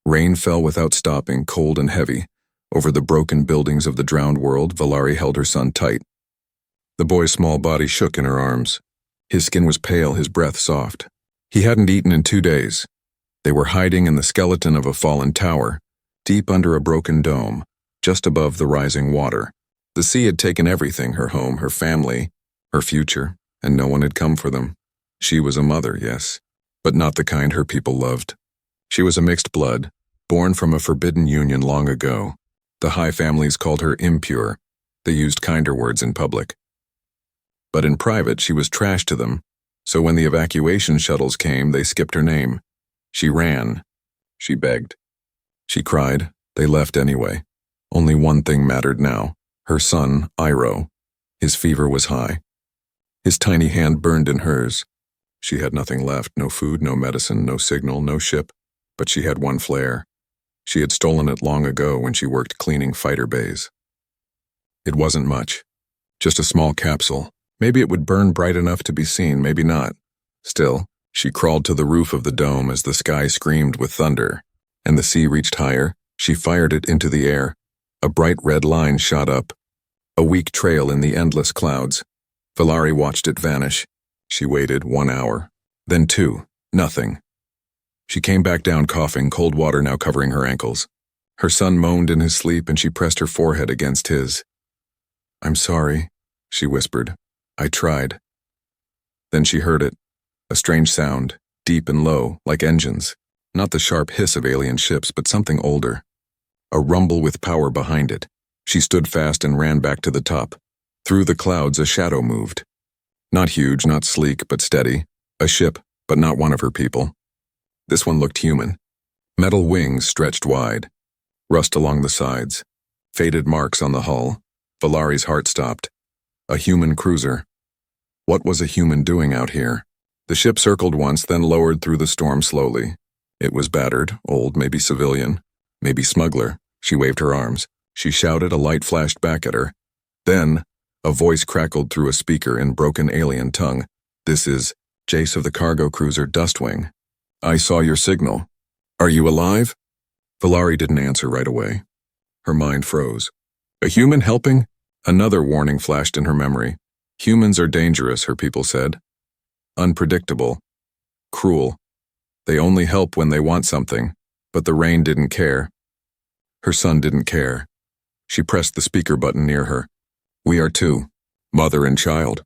Rain fell without stopping, cold and heavy. Over the broken buildings of the drowned world, Valari held her son tight. The boy's small body shook in her arms. His skin was pale, his breath soft. He hadn't eaten in 2 days. They were hiding in the skeleton of a fallen tower, deep under a broken dome, just above the rising water. The sea had taken everything, her home, her family, her future, and no one had come for them. She was a mother, yes, but not the kind her people loved. She was a mixed blood, born from a forbidden union long ago. The high families called her impure. They used kinder words in public. But in private, she was trash to them, so when the evacuation shuttles came, they skipped her name. She ran. She begged. She cried. They left anyway. Only one thing mattered now. Her son, Iroh. His fever was high. His tiny hand burned in hers. She had nothing left, no food, no medicine, no signal, no ship. But she had one flare. She had stolen it long ago when she worked cleaning fighter bays. It wasn't much. Just a small capsule. Maybe it would burn bright enough to be seen, maybe not. Still, she crawled to the roof of the dome as the sky screamed with thunder, and the sea reached higher. She fired it into the air. A bright red line shot up. A weak trail in the endless clouds. Valari watched it vanish. She waited 1 hour. Then 2. Nothing. She came back down coughing, cold water now covering her ankles. Her son moaned in his sleep and she pressed her forehead against his. "I'm sorry," she whispered. "I tried." Then she heard it. A strange sound, deep and low, like engines. Not the sharp hiss of alien ships, but something older. A rumble with power behind it. She stood fast and ran back to the top. Through the clouds, a shadow moved. Not huge, not sleek, but steady. A ship, but not one of her people. This one looked human. Metal wings stretched wide. Rust along the sides. Faded marks on the hull. Valari's heart stopped. A human cruiser. What was a human doing out here? The ship circled once, then lowered through the storm slowly. It was battered, old, maybe civilian, maybe smuggler. She waved her arms. She shouted, a light flashed back at her. Then, a voice crackled through a speaker in broken alien tongue. "This is Jace of the cargo cruiser Dustwing. I saw your signal. Are you alive?" Valari didn't answer right away. Her mind froze. A human helping? Another warning flashed in her memory. Humans are dangerous, her people said. Unpredictable. Cruel. They only help when they want something, but the rain didn't care. Her son didn't care. She pressed the speaker button near her. "We are two, mother and child.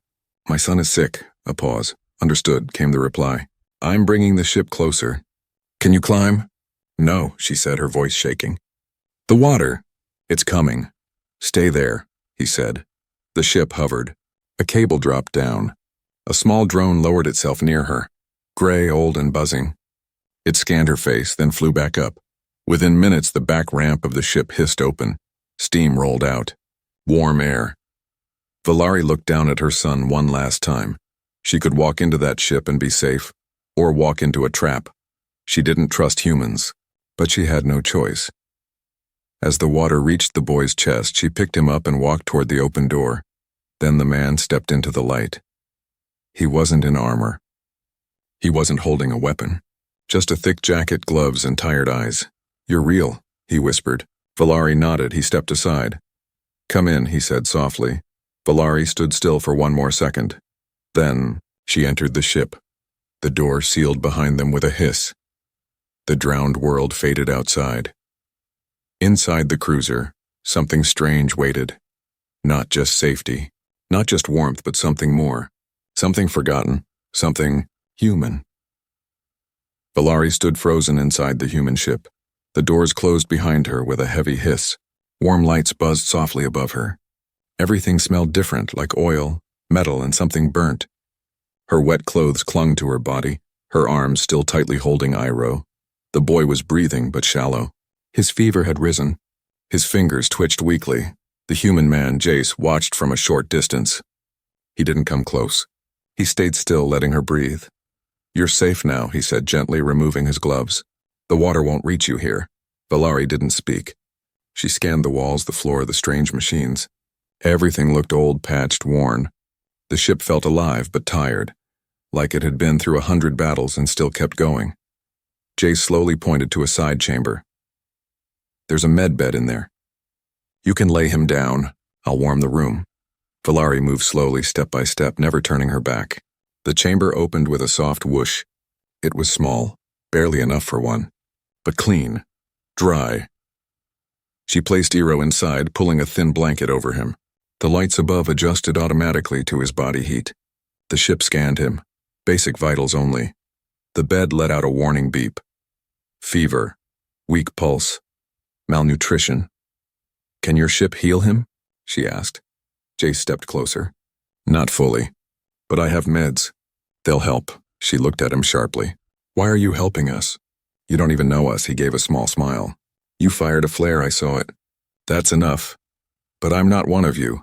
My son is sick." A pause. "Understood," came the reply. "I'm bringing the ship closer. Can you climb?" "No," she said, her voice shaking. "The water. It's coming. Stay there," he said. The ship hovered. A cable dropped down. A small drone lowered itself near her. Gray, old, and buzzing. It scanned her face, then flew back up. Within minutes, the back ramp of the ship hissed open. Steam rolled out. Warm air. Valari looked down at her son one last time. She could walk into that ship and be safe, or walk into a trap. She didn't trust humans, but she had no choice. As the water reached the boy's chest, she picked him up and walked toward the open door. Then the man stepped into the light. He wasn't in armor. He wasn't holding a weapon. Just a thick jacket, gloves, and tired eyes. "You're real," he whispered. Valari nodded. He stepped aside. "Come in," he said softly. Valari stood still for one more second. Then she entered the ship. The door sealed behind them with a hiss. The drowned world faded outside. Inside the cruiser, something strange waited. Not just safety, not just warmth, but something more. Something forgotten, something human. Valari stood frozen inside the human ship. The doors closed behind her with a heavy hiss. Warm lights buzzed softly above her. Everything smelled different, like oil, metal, and something burnt. Her wet clothes clung to her body, her arms still tightly holding Iroh. The boy was breathing, but shallow. His fever had risen. His fingers twitched weakly. The human man, Jace, watched from a short distance. He didn't come close. He stayed still, letting her breathe. "You're safe now," he said gently, removing his gloves. "The water won't reach you here." Valari didn't speak. She scanned the walls, the floor, the strange machines. Everything looked old, patched, worn. The ship felt alive but tired, like it had been through 100 battles and still kept going. Jace slowly pointed to a side chamber. There's a med bed in there. You can lay him down. I'll warm the room. Valari moved slowly, step by step, never turning her back. The chamber opened with a soft whoosh. It was small, barely enough for one, but clean, dry. She placed Eero inside, pulling a thin blanket over him. The lights above adjusted automatically to his body heat. The ship scanned him. Basic vitals only. The bed let out a warning beep. Fever. Weak pulse. Malnutrition. Can your ship heal him? She asked. Jace stepped closer. Not fully. But I have meds. They'll help. She looked at him sharply. Why are you helping us? You don't even know us, he gave a small smile. You fired a flare, I saw it. That's enough. But I'm not one of you.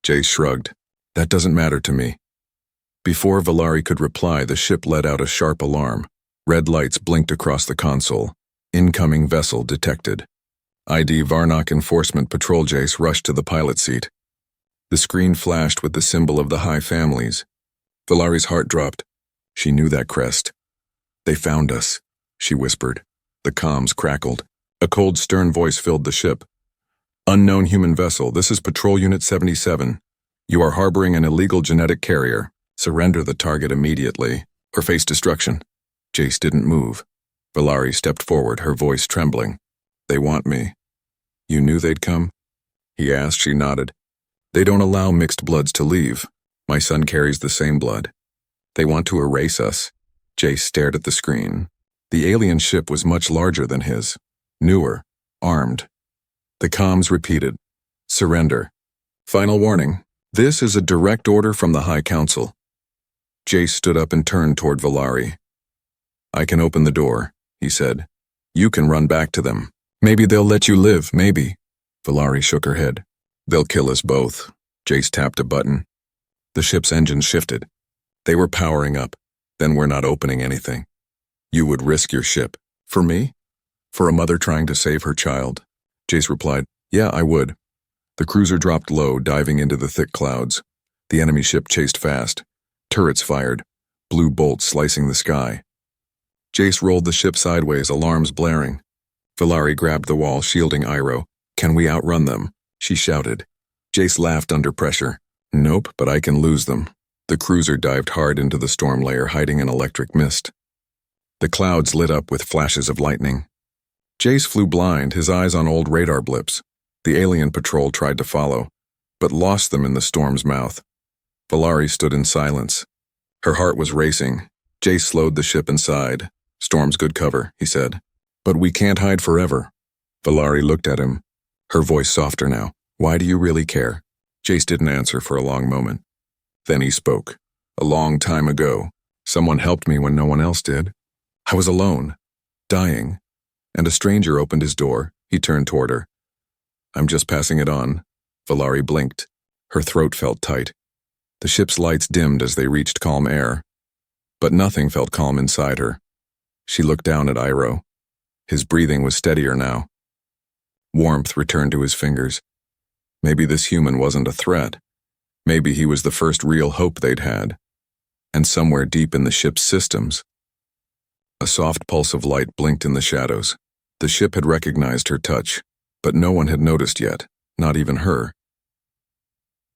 Jace shrugged. That doesn't matter to me. Before Valari could reply, the ship let out a sharp alarm. Red lights blinked across the console. Incoming vessel detected. ID Varnock Enforcement Patrol. Jace rushed to the pilot seat. The screen flashed with the symbol of the High Families. Valari's heart dropped. She knew that crest. They found us, she whispered. The comms crackled. A cold, stern voice filled the ship. Unknown human vessel, this is Patrol Unit 77. You are harboring an illegal genetic carrier. Surrender the target immediately, or face destruction. Jace didn't move. Valari stepped forward, her voice trembling. They want me. You knew they'd come? He asked. She nodded. They don't allow mixed bloods to leave. My son carries the same blood. They want to erase us. Jace stared at the screen. The alien ship was much larger than his. Newer. Armed. The comms repeated. Surrender. Final warning. This is a direct order from the High Council. Jace stood up and turned toward Valari. I can open the door, he said. You can run back to them. Maybe they'll let you live, maybe. Valari shook her head. They'll kill us both. Jace tapped a button. The ship's engines shifted. They were powering up. Then we're not opening anything. You would risk your ship. For me? For a mother trying to save her child? Jace replied, Yeah, I would. The cruiser dropped low, diving into the thick clouds. The enemy ship chased fast. Turrets fired. Blue bolts slicing the sky. Jace rolled the ship sideways, alarms blaring. Valari grabbed the wall, shielding Iroh. Can we outrun them? She shouted. Jace laughed under pressure. Nope, but I can lose them. The cruiser dived hard into the storm layer, hiding in electric mist. The clouds lit up with flashes of lightning. Jace flew blind, his eyes on old radar blips. The alien patrol tried to follow, but lost them in the storm's mouth. Valari stood in silence. Her heart was racing. Jace slowed the ship inside. Storm's good cover, he said. But we can't hide forever. Valari looked at him, her voice softer now. Why do you really care? Jace didn't answer for a long moment. Then he spoke. A long time ago, someone helped me when no one else did. I was alone, dying, and a stranger opened his door. He turned toward her. I'm just passing it on. Valari blinked. Her throat felt tight. The ship's lights dimmed as they reached calm air. But nothing felt calm inside her. She looked down at Iroh. His breathing was steadier now. Warmth returned to his fingers. Maybe this human wasn't a threat. Maybe he was the first real hope they'd had. And somewhere deep in the ship's systems. A soft pulse of light blinked in the shadows. The ship had recognized her touch, but no one had noticed yet, not even her.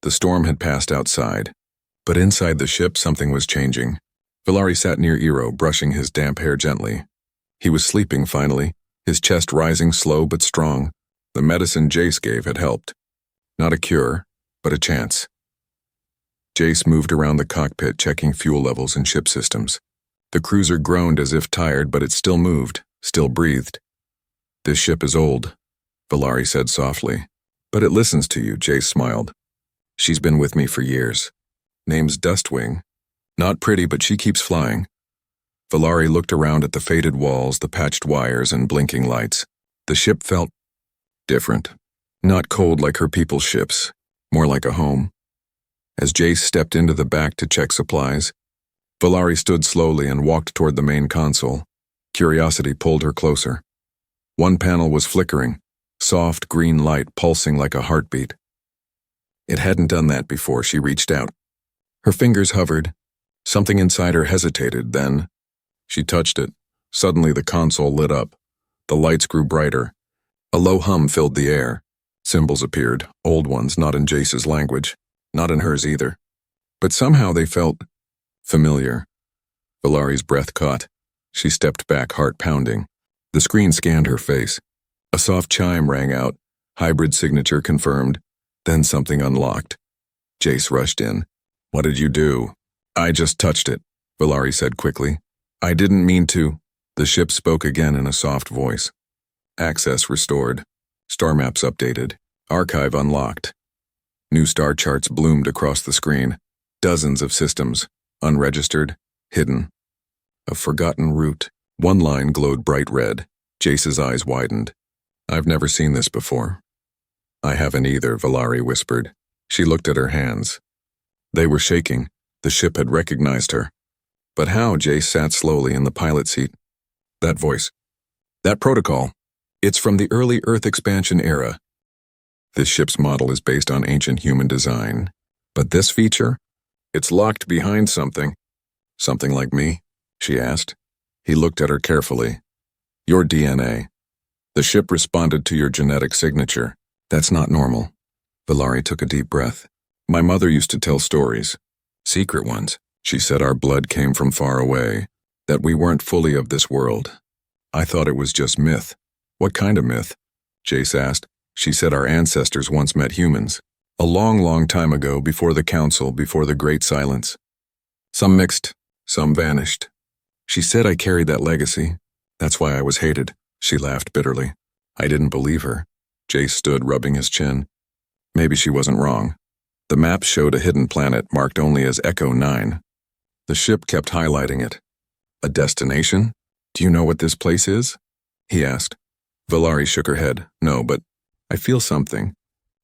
The storm had passed outside, but inside the ship something was changing. Valari sat near Eero, brushing his damp hair gently. He was sleeping finally, his chest rising slow but strong. The medicine Jace gave had helped. Not a cure, but a chance. Jace moved around the cockpit, checking fuel levels and ship systems. The cruiser groaned as if tired, but it still moved, still breathed. This ship is old, Valari said softly. But it listens to you, Jace smiled. She's been with me for years. Name's Dustwing. Not pretty, but she keeps flying. Valari looked around at the faded walls, the patched wires, and blinking lights. The ship felt different. Not cold like her people's ships, more like a home. As Jace stepped into the back to check supplies, Valari stood slowly and walked toward the main console. Curiosity pulled her closer. One panel was flickering, soft green light pulsing like a heartbeat. It hadn't done that before. She reached out. Her fingers hovered. Something inside her hesitated, then she touched it. Suddenly the console lit up. The lights grew brighter. A low hum filled the air. Symbols appeared, old ones, not in Jace's language, not in hers either. But somehow they felt familiar. Valari's breath caught. She stepped back, heart pounding. The screen scanned her face. A soft chime rang out, hybrid signature confirmed, then something unlocked. Jace rushed in. "What did you do?" "I just touched it," Valari said quickly. "I didn't mean to." The ship spoke again in a soft voice. Access restored. Star maps updated. Archive unlocked. New star charts bloomed across the screen. Dozens of systems, unregistered, hidden. A forgotten route. One line glowed bright red. Jace's eyes widened. "I've never seen this before." "I haven't either," Valari whispered. She looked at her hands. They were shaking. The ship had recognized her. But how? Jace sat slowly in the pilot seat. That voice. That protocol. It's from the early Earth expansion era. This ship's model is based on ancient human design. But this feature? It's locked behind something. "Something like me?" she asked. He looked at her carefully. "Your DNA. The ship responded to your genetic signature. That's not normal." Valari took a deep breath. "My mother used to tell stories. Secret ones. She said our blood came from far away, that we weren't fully of this world. I thought it was just myth." "What kind of myth?" Jace asked. "She said our ancestors once met humans. A long, long time ago, before the Council, before the Great Silence. Some mixed, some vanished. She said I carried that legacy. That's why I was hated." She laughed bitterly. I didn't believe her. Jace stood, rubbing his chin. Maybe she wasn't wrong. The map showed a hidden planet marked only as Echo 9. The ship kept highlighting it. "A destination? Do you know what this place is?" he asked. Valari shook her head. "No, but I feel something.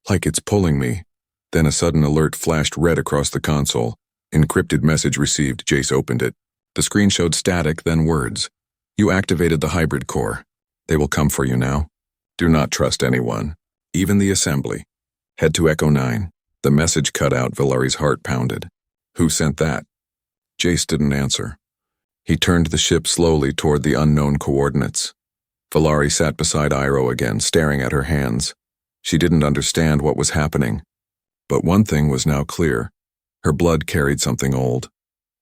Like it's pulling me." Then a sudden alert flashed red across the console. Encrypted message received. Jace opened it. The screen showed static, then words. "You activated the hybrid core. They will come for you now. Do not trust anyone, even the assembly. Head to Echo 9. The message cut out. Valari's heart pounded. "Who sent that?" Jace didn't answer. He turned the ship slowly toward the unknown coordinates. Valari sat beside Iroh again, staring at her hands. She didn't understand what was happening. But one thing was now clear. Her blood carried something old.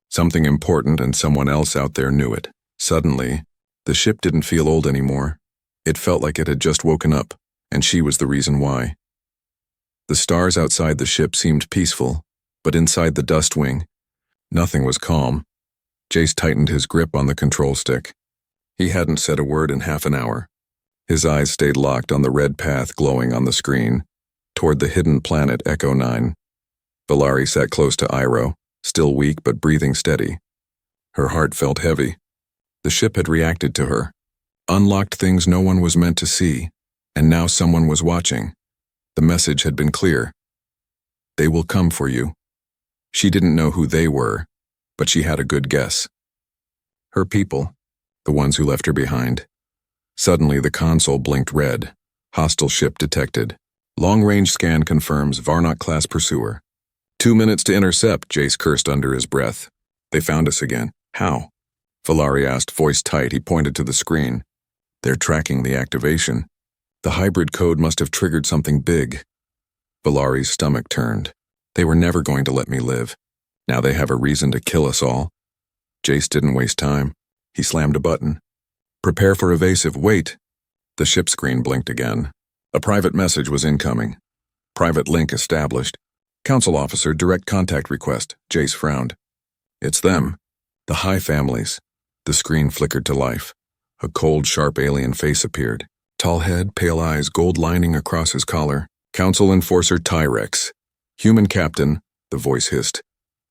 Something important, and someone else out there knew it. Suddenly, the ship didn't feel old anymore. It felt like it had just woken up, and she was the reason why. The stars outside the ship seemed peaceful, but inside the dust wing, nothing was calm. Jace tightened his grip on the control stick. He hadn't said a word in half an hour. His eyes stayed locked on the red path glowing on the screen, toward the hidden planet Echo 9. Valari sat close to Iroh, still weak but breathing steady. Her heart felt heavy. The ship had reacted to her, unlocked things no one was meant to see, and now someone was watching. The message had been clear. They will come for you. She didn't know who they were, but she had a good guess. Her people, the ones who left her behind. Suddenly the console blinked red. Hostile ship detected. Long-range scan confirms Varnock-class pursuer. 2 minutes to intercept, Jace cursed under his breath. They found us again. How? Valari asked, voice tight. He pointed to the screen. They're tracking the activation. The hybrid code must have triggered something big. Valari's stomach turned. They were never going to let me live. Now they have a reason to kill us all. Jace didn't waste time. He slammed a button. Prepare for evasive. Wait. The ship screen blinked again. A private message was incoming. Private link established. Council officer, direct contact request. Jace frowned. It's them. The High families. The screen flickered to life. A cold, sharp alien face appeared. Tall head, pale eyes, gold lining across his collar. Council enforcer Tyrex. Human captain, the voice hissed.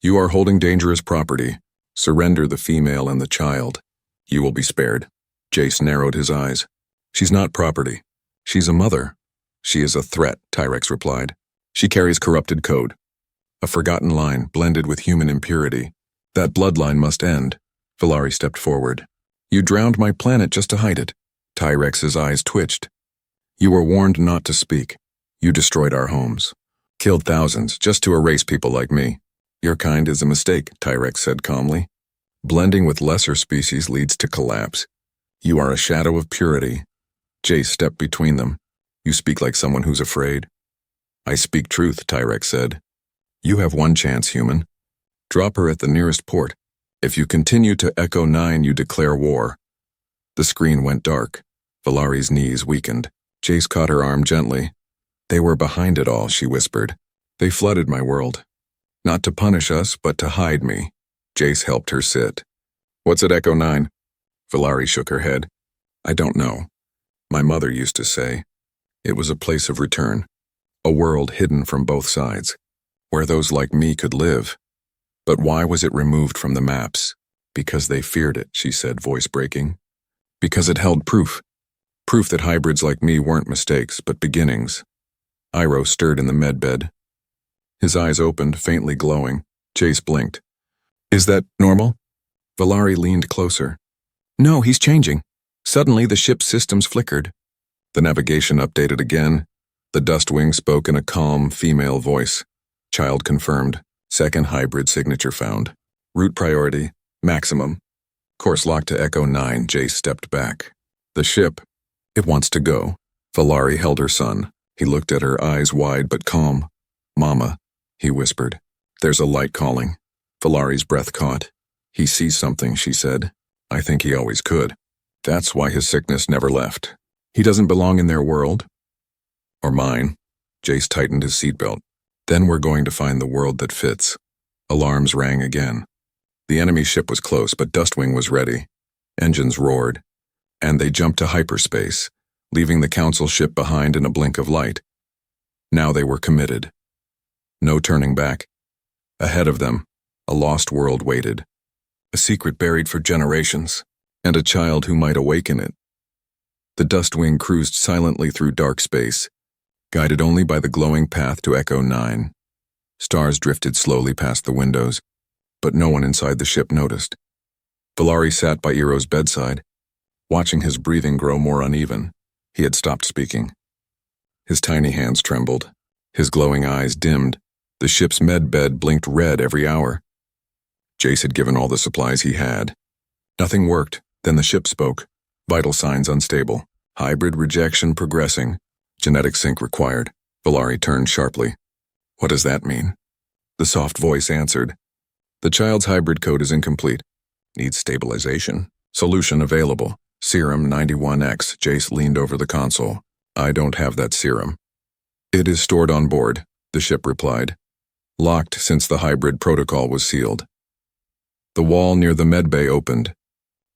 You are holding dangerous property. Surrender the female and the child. You will be spared. Jace narrowed his eyes. She's not property. She's a mother. She is a threat, Tyrex replied. She carries corrupted code. A forgotten line blended with human impurity. That bloodline must end. Valari stepped forward. You drowned my planet just to hide it. Tyrex's eyes twitched. You were warned not to speak. You destroyed our homes. Killed thousands just to erase people like me. Your kind is a mistake, Tyrex said calmly. Blending with lesser species leads to collapse. You are a shadow of purity. Jace stepped between them. You speak like someone who's afraid. I speak truth, Tyrek said. You have one chance, human. Drop her at the nearest port. If you continue to echo 9, you declare war. The screen went dark. Valari's knees weakened. Jace caught her arm gently. They were behind it all, she whispered. They flooded my world. Not to punish us, but to hide me. Jace helped her sit. What's at Echo 9? Valari shook her head. I don't know. My mother used to say. It was a place of return. A world hidden from both sides, where those like me could live. But why was it removed from the maps? Because they feared it, she said, voice breaking. Because it held proof. Proof that hybrids like me weren't mistakes, but beginnings. Iroh stirred in the medbed. His eyes opened, faintly glowing. Jace blinked. Is that normal? Valari leaned closer. No, he's changing. Suddenly the ship's systems flickered. The navigation updated again. The Dustwing spoke in a calm, female voice. Child confirmed. Second hybrid signature found. Route priority, maximum. Course locked to Echo 9, Jace stepped back. The ship. It wants to go. Valari held her son. He looked at her, eyes wide but calm. Mama, he whispered. There's a light calling. Valari's breath caught. He sees something, she said. I think he always could. That's why his sickness never left. He doesn't belong in their world. Or mine. Jace tightened his seatbelt. Then we're going to find the world that fits. Alarms rang again. The enemy ship was close, but Dustwing was ready. Engines roared. And they jumped to hyperspace, leaving the council ship behind in a blink of light. Now they were committed. No turning back. Ahead of them, a lost world waited. A secret buried for generations, and a child who might awaken it. The Dustwing cruised silently through dark space, guided only by the glowing path to Echo 9. Stars drifted slowly past the windows, but no one inside the ship noticed. Valari sat by Iroh's bedside, watching his breathing grow more uneven. He had stopped speaking. His tiny hands trembled. His glowing eyes dimmed. The ship's medbed blinked red every hour. Jace had given all the supplies he had. Nothing worked. Then the ship spoke. Vital signs unstable. Hybrid rejection progressing. Genetic sync required. Valari turned sharply. What does that mean? The soft voice answered. The child's hybrid code is incomplete. Needs stabilization. Solution available. Serum 91X. Jace leaned over the console. I don't have that serum. It is stored on board, the ship replied. Locked since the hybrid protocol was sealed. The wall near the medbay opened.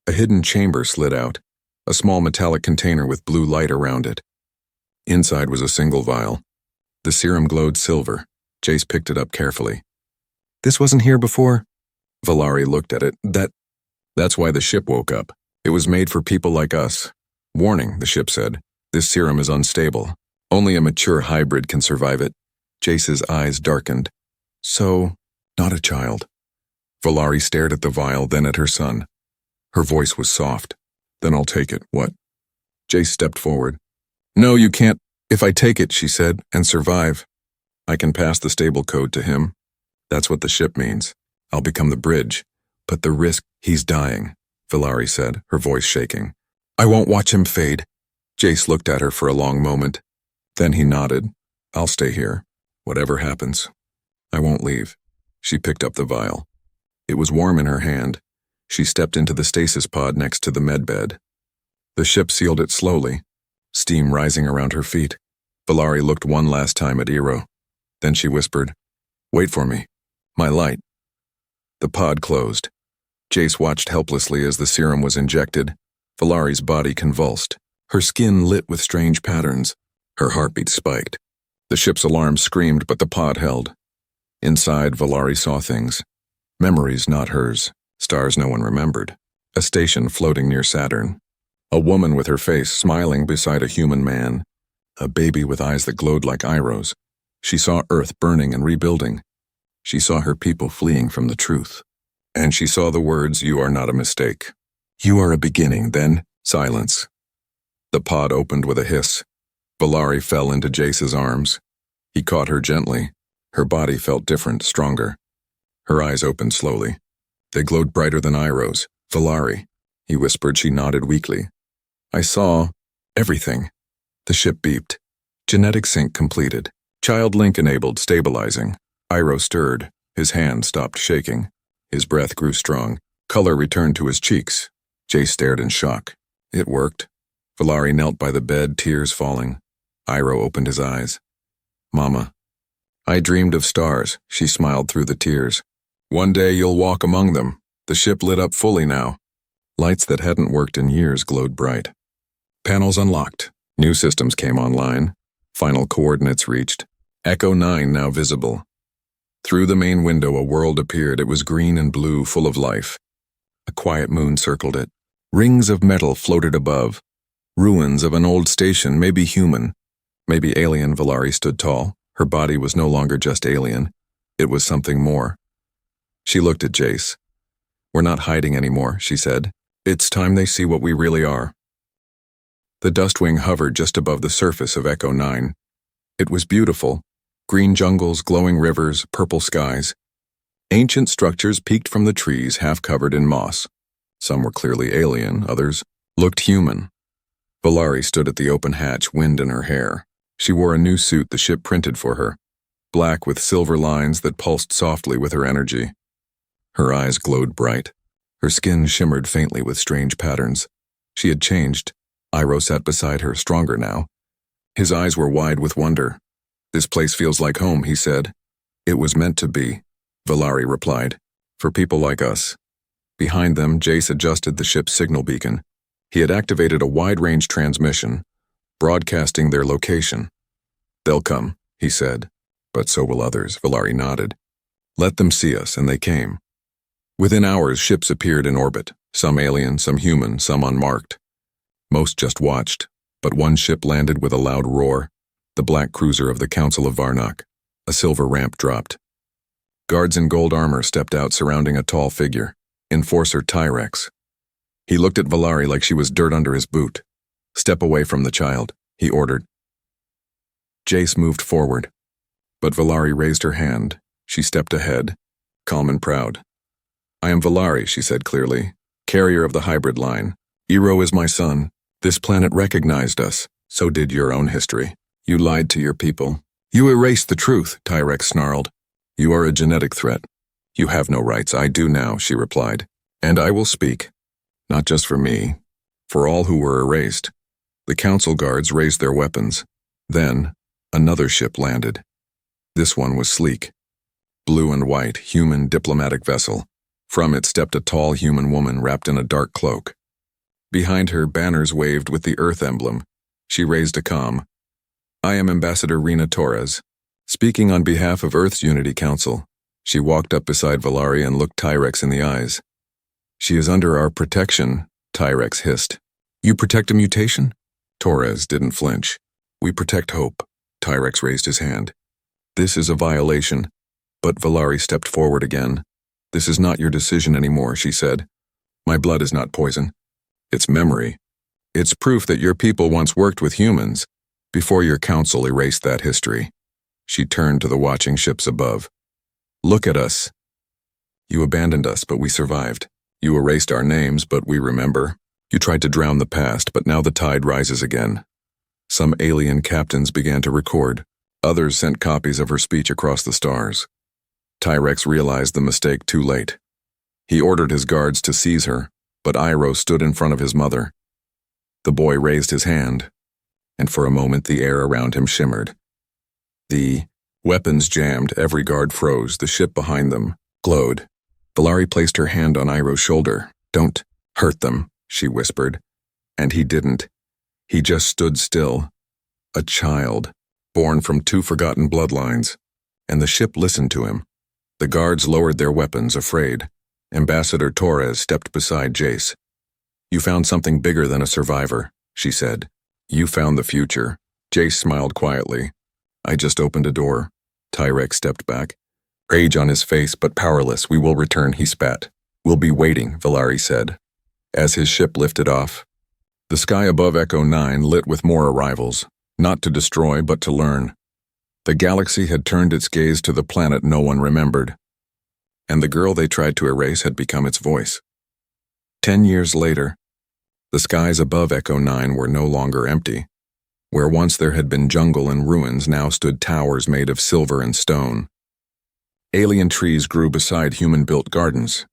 A hidden chamber slid out, a small metallic container with blue light around it. Inside was a single vial. The serum glowed silver. Jace picked it up carefully. This wasn't here before? Valari looked at it. That's why the ship woke up. It was made for people like us. Warning, the ship said. This serum is unstable. Only a mature hybrid can survive it. Jace's eyes darkened. So, not a child. Valari stared at the vial, then at her son. Her voice was soft. Then I'll take it, what? Jace stepped forward. No, you can't. If I take it, she said, and survive, I can pass the stable code to him. That's what the ship means. I'll become the bridge. But the risk, he's dying, Valari said, her voice shaking. I won't watch him fade. Jace looked at her for a long moment. Then he nodded. I'll stay here. Whatever happens. I won't leave. She picked up the vial. It was warm in her hand. She stepped into the stasis pod next to the medbed. The ship sealed it slowly, steam rising around her feet. Valari looked one last time at Iroh. Then she whispered, Wait for me. My light. The pod closed. Jace watched helplessly as the serum was injected. Valari's body convulsed. Her skin lit with strange patterns. Her heartbeat spiked. The ship's alarm screamed, but the pod held. Inside, Valari saw things. Memories not hers. Stars no one remembered. A station floating near Saturn. A woman with her face smiling beside a human man. A baby with eyes that glowed like Iroh's. She saw Earth burning and rebuilding. She saw her people fleeing from the truth. And she saw the words, You are not a mistake. You are a beginning, then silence. The pod opened with a hiss. Valari fell into Jace's arms. He caught her gently. Her body felt different, stronger. Her eyes opened slowly. They glowed brighter than Iroh's. Valari, he whispered. She nodded weakly. I saw everything. The ship beeped. Genetic sync completed. Child link enabled, stabilizing. Iroh stirred. His hand stopped shaking. His breath grew strong. Color returned to his cheeks. Jace stared in shock. It worked. Valari knelt by the bed, tears falling. Iroh opened his eyes. Mama. I dreamed of stars, she smiled through the tears. One day you'll walk among them. The ship lit up fully now. Lights that hadn't worked in years glowed bright. Panels unlocked. New systems came online. Final coordinates reached. Echo 9 now visible. Through the main window a world appeared. It was green and blue, full of life. A quiet moon circled it. Rings of metal floated above. Ruins of an old station, maybe human, maybe alien. Valari stood tall. Her body was no longer just alien. It was something more. She looked at Jace. We're not hiding anymore, she said. It's time they see what we really are. The Dustwing hovered just above the surface of Echo 9. It was beautiful. Green jungles, glowing rivers, purple skies. Ancient structures peeked from the trees, half covered in moss. Some were clearly alien, others looked human. Valari stood at the open hatch, wind in her hair. She wore a new suit the ship printed for her, black with silver lines that pulsed softly with her energy. Her eyes glowed bright. Her skin shimmered faintly with strange patterns. She had changed. Iroh sat beside her, stronger now. His eyes were wide with wonder. This place feels like home, he said. It was meant to be, Valari replied, for people like us. Behind them, Jace adjusted the ship's signal beacon. He had activated a wide-range transmission, broadcasting their location. They'll come, he said, but so will others, Valari nodded. Let them see us, and they came. Within hours, ships appeared in orbit, some alien, some human, some unmarked. Most just watched, but one ship landed with a loud roar, the black cruiser of the Council of Varnock. A silver ramp dropped. Guards in gold armor stepped out surrounding a tall figure, Enforcer Tyrex. He looked at Valari like she was dirt under his boot. Step away from the child, he ordered. Jace moved forward, but Valari raised her hand. She stepped ahead, calm and proud. I am Valari, she said clearly, carrier of the hybrid line. Iroh is my son. This planet recognized us. So did your own history. You lied to your people. You erased the truth, Tyrex snarled. You are a genetic threat. You have no rights. I do now, she replied. And I will speak. Not just for me. For all who were erased. The council guards raised their weapons. Then, another ship landed. This one was sleek. Blue and white, human diplomatic vessel. From it stepped a tall human woman wrapped in a dark cloak. Behind her, banners waved with the Earth emblem. She raised a comm. I am Ambassador Rena Torres, speaking on behalf of Earth's Unity Council. She walked up beside Valari and looked Tyrex in the eyes. She is under our protection, Tyrex hissed. You protect a mutation? Torres didn't flinch. We protect hope. Tyrex raised his hand. This is a violation. But Valari stepped forward again. This is not your decision anymore, she said. My blood is not poison. It's memory. It's proof that your people once worked with humans, before your council erased that history. She turned to the watching ships above. Look at us. You abandoned us, but we survived. You erased our names, but we remember. You tried to drown the past, but now the tide rises again. Some alien captains began to record. Others sent copies of her speech across the stars. Tyrex realized the mistake too late. He ordered his guards to seize her, but Iroh stood in front of his mother. The boy raised his hand, and for a moment the air around him shimmered. The weapons jammed, every guard froze, the ship behind them glowed. Valari placed her hand on Iroh's shoulder. Don't hurt them, she whispered. And he didn't. He just stood still. A child, born from two forgotten bloodlines. And the ship listened to him. The guards lowered their weapons, afraid. Ambassador Torres stepped beside Jace. You found something bigger than a survivor, she said. You found the future. Jace smiled quietly. I just opened a door. Tyrex stepped back. Rage on his face, but powerless. We will return, he spat. We'll be waiting, Valari said. As his ship lifted off, the sky above Echo 9 lit with more arrivals, not to destroy, but to learn. The galaxy had turned its gaze to the planet no one remembered, and the girl they tried to erase had become its voice. 10 years later, the skies above Echo 9 were no longer empty. Where once there had been jungle and ruins, now stood towers made of silver and stone. Alien trees grew beside human-built gardens.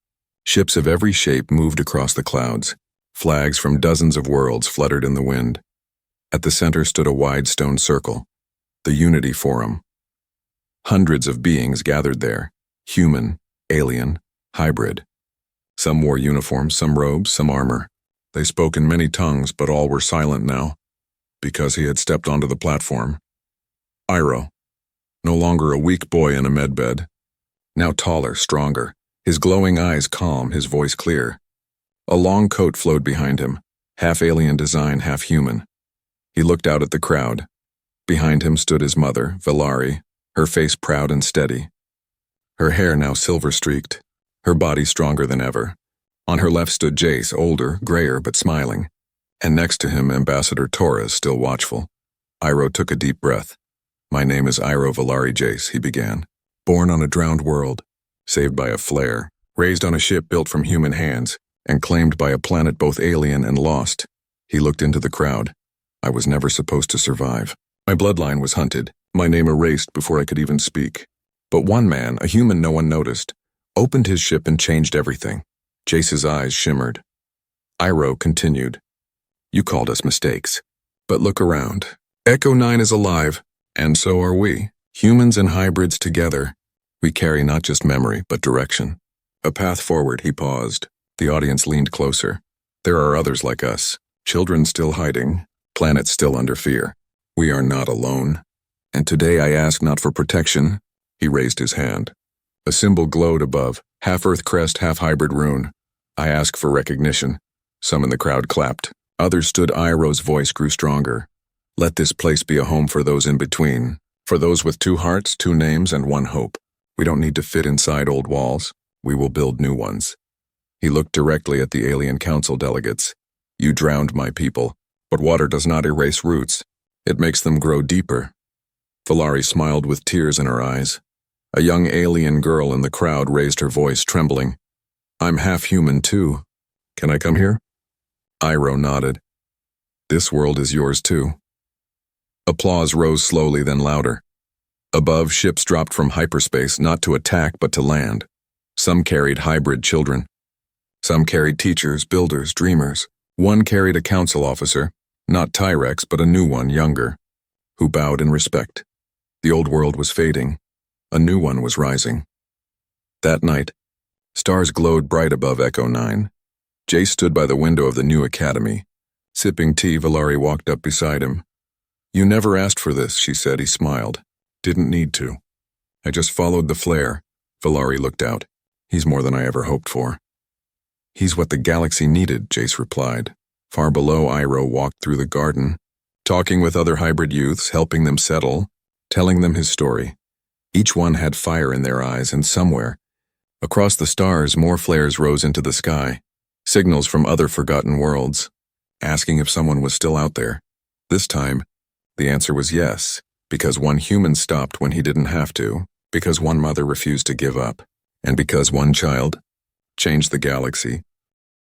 Ships of every shape moved across the clouds. Flags from dozens of worlds fluttered in the wind. At the center stood a wide stone circle, the Unity Forum. Hundreds of beings gathered there, human, alien, hybrid. Some wore uniforms, some robes, some armor. They spoke in many tongues, but all were silent now, because he had stepped onto the platform. Iroh, no longer a weak boy in a medbed, now taller, stronger, his glowing eyes calm, his voice clear. A long coat flowed behind him, half alien design, half human. He looked out at the crowd. Behind him stood his mother, Valari, her face proud and steady. Her hair now silver-streaked, her body stronger than ever. On her left stood Jace, older, grayer, but smiling. And next to him, Ambassador Torres, still watchful. Iroh took a deep breath. "My name is Iroh Valari Jace," he began. "Born on a drowned world, saved by a flare, raised on a ship built from human hands, and claimed by a planet both alien and lost." He looked into the crowd. "I was never supposed to survive. My bloodline was hunted, my name erased before I could even speak. But one man, a human no one noticed, opened his ship and changed everything." Jace's eyes shimmered. Iroh continued. "You called us mistakes. But look around. Echo 9 is alive, and so are we. Humans and hybrids together. We carry not just memory, but direction. A path forward." He paused. The audience leaned closer. "There are others like us. Children still hiding. Planets still under fear. We are not alone. And today I ask not for protection." He raised his hand. A symbol glowed above, half Earth crest, half hybrid rune. "I ask for recognition." Some in the crowd clapped. Others stood. Iroh's voice grew stronger. "Let this place be a home for those in between. For those with two hearts, two names, and one hope. We don't need to fit inside old walls. We will build new ones." He looked directly at the Alien Council delegates. "You drowned my people, but water does not erase roots. It makes them grow deeper." Valari smiled with tears in her eyes. A young alien girl in the crowd raised her voice, trembling. "I'm half human too. Can I come here?" Iroh nodded. "This world is yours too." Applause rose slowly, then louder. Above, ships dropped from hyperspace, not to attack but to land. Some carried hybrid children. Some carried teachers, builders, dreamers. One carried a council officer, not Tyrex, but a new one, younger, who bowed in respect. The old world was fading. A new one was rising. That night, stars glowed bright above Echo 9. Jace stood by the window of the new academy. Sipping tea, Valari walked up beside him. "You never asked for this," she said. He smiled. "Didn't need to. I just followed the flare." Valari looked out. "He's more than I ever hoped for." "He's what the galaxy needed," Jace replied. Far below, Iroh walked through the garden, talking with other hybrid youths, helping them settle, telling them his story. Each one had fire in their eyes, and somewhere, across the stars, more flares rose into the sky. Signals from other forgotten worlds, asking if someone was still out there. This time, the answer was yes, because one human stopped when he didn't have to, because one mother refused to give up, and because one child changed the galaxy.